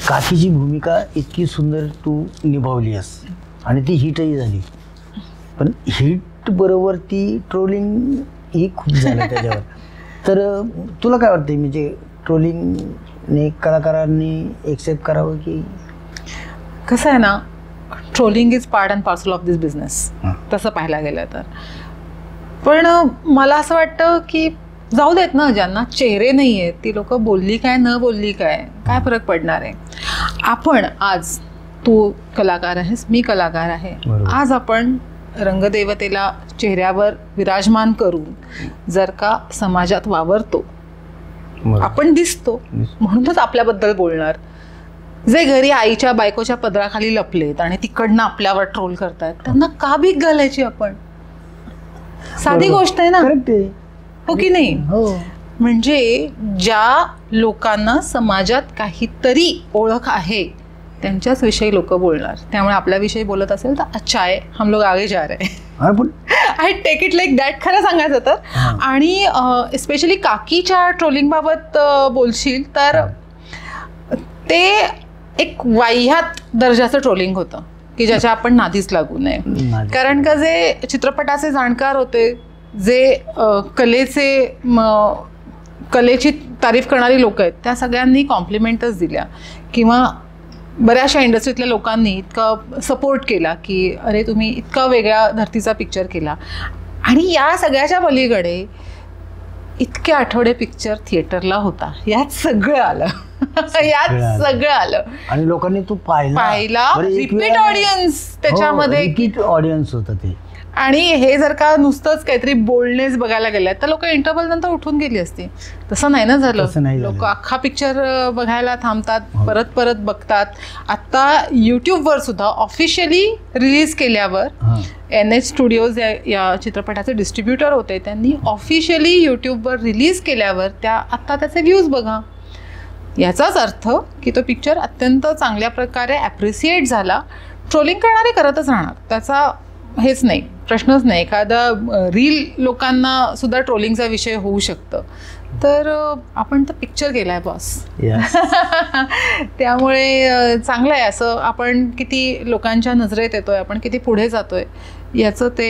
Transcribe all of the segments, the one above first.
काकीची भूमिका इतकी सुंदर तू निभावली आहेस आणि ती हिटही झाली, पण हिट बरोबर ती ट्रोलिंग ही खूप झालं त्याच्यावर. तर तुला काय वाटतं, म्हणजे ट्रोलिंगने कलाकारांनी एक्सेप्ट करावं की कसं आहे ना, trolling is part and parcel of this business तसं पाहायला गेलं तर. पण मला असं वाटतं की जाऊ देत ना, ज्यांना चेहरे नाही आहेत ती लोक बोलली काय न बोलली काय फरक पडणार आहे. आपण आज, तू कलाकार आहेस, मी कलाकार आहे, आज आपण रंगदेवतेला चेहऱ्यावर विराजमान करून जर का समाजात वावरतो, आपण दिसतो, म्हणूनच आपल्याबद्दल बोलणार. जे घरी आईच्या बायकोच्या पदराखाली लपलेत आणि तिकडनं आपल्यावर ट्रोल करतायत, त्यांना का भीक घालायची आपण? साधी गोष्ट आहे ना, हो की नाही? म्हणजे ज्या लोकांना समाजात काहीतरी ओळख आहे त्यांच्याच विषयी लोक बोलणार. त्यामुळे आपल्याविषयी बोलत असेल तर अच्छा आहे, हम लोग आगे जा रहे हैं. I take it like that, खरं सांगायचं तर. आणि स्पेशली काकीच्या ट्रोलिंग बाबत बोलशील तर ते एक वाह्यात दर्जाचं ट्रोलिंग होतं की ज्याच्या आपण नादीच लागू नये. कारण का जे चित्रपटाचे जाणकार होते, जे कलेची तारीफ करणारी लोक आहेत, त्या सगळ्यांनी कॉम्प्लिमेंटच दिल्या किंवा बऱ्याचशा इंडस्ट्रीतल्या लोकांनी इतका सपोर्ट केला की अरे तुम्ही इतका वेगळ्या धर्तीचा पिक्चर केला. आणि या सगळ्याच्या पलीकडे इतके आठवडे पिक्चर थिएटरला होता, यात सगळं आलं. आणि लोकांनी तू पाहिला, रिपीट ऑडियन्स त्याच्यामध्ये, रिपीट ऑडियन्स होतं ते. आणि हे जर का नुसतंच काहीतरी बोलणेच बघायला गेले तर लोक इंटरव्हल नंतर उठून गेली असती. तसं नाही ना झालं. लोक अख्खा पिक्चर बघायला थांबतात, परत परत बघतात. आता यूट्यूबवर सुद्धा ऑफिशियली रिलीज केल्यावर NH स्टुडिओज या चित्रपटाचे डिस्ट्रीब्युटर होते, त्यांनी ऑफिशियली यूट्यूबवर रिलीज केल्यावर आता त्याचे व्ह्यूज बघा. याचाच अर्थ की तो पिक्चर अत्यंत चांगल्या प्रकारे ॲप्रिसिएट झाला. ट्रोलिंग करणारे करतच राहणार, त्याचा हेच नाही, प्रश्नच नाही. एखादा रील लोकांना सुद्धा ट्रोलिंगचा विषय होऊ शकतं. तर आपण तर पिक्चर केलाय बॉस, त्यामुळे चांगलं आहे. असं आपण किती लोकांच्या नजरेत येतोय, आपण किती पुढे जातोय, याचं ते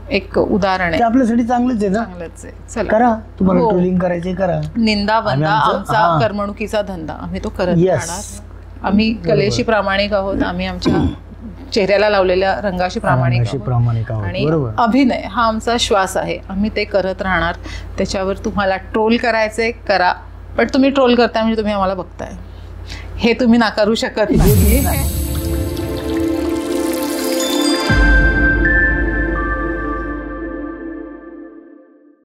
एक उदाहरण आहे. आपल्यासाठी चांगलंच आहे ना. चांगलंच आहे. चला करा, तुम्हाला ट्रोलिंग करायचे करा. निंदा वंदा आमचा करमणुकीचा धंदा, आम्ही तो करत राहणार. आम्ही कलेशी प्रामाणिक आहोत, आम्ही आमच्या चेहऱ्याला लावलेल्या रंगाशी प्रामाणिक आहोत. आणि अभिनय हा आमचा श्वास आहे, आम्ही ते करत राहणार. त्याच्यावर तुम्हाला ट्रोल करायचे करा, पण तुम्ही ट्रोल करताय म्हणजे तुम्ही आम्हाला बघताय, हे तुम्ही नाकारू शकत नाही.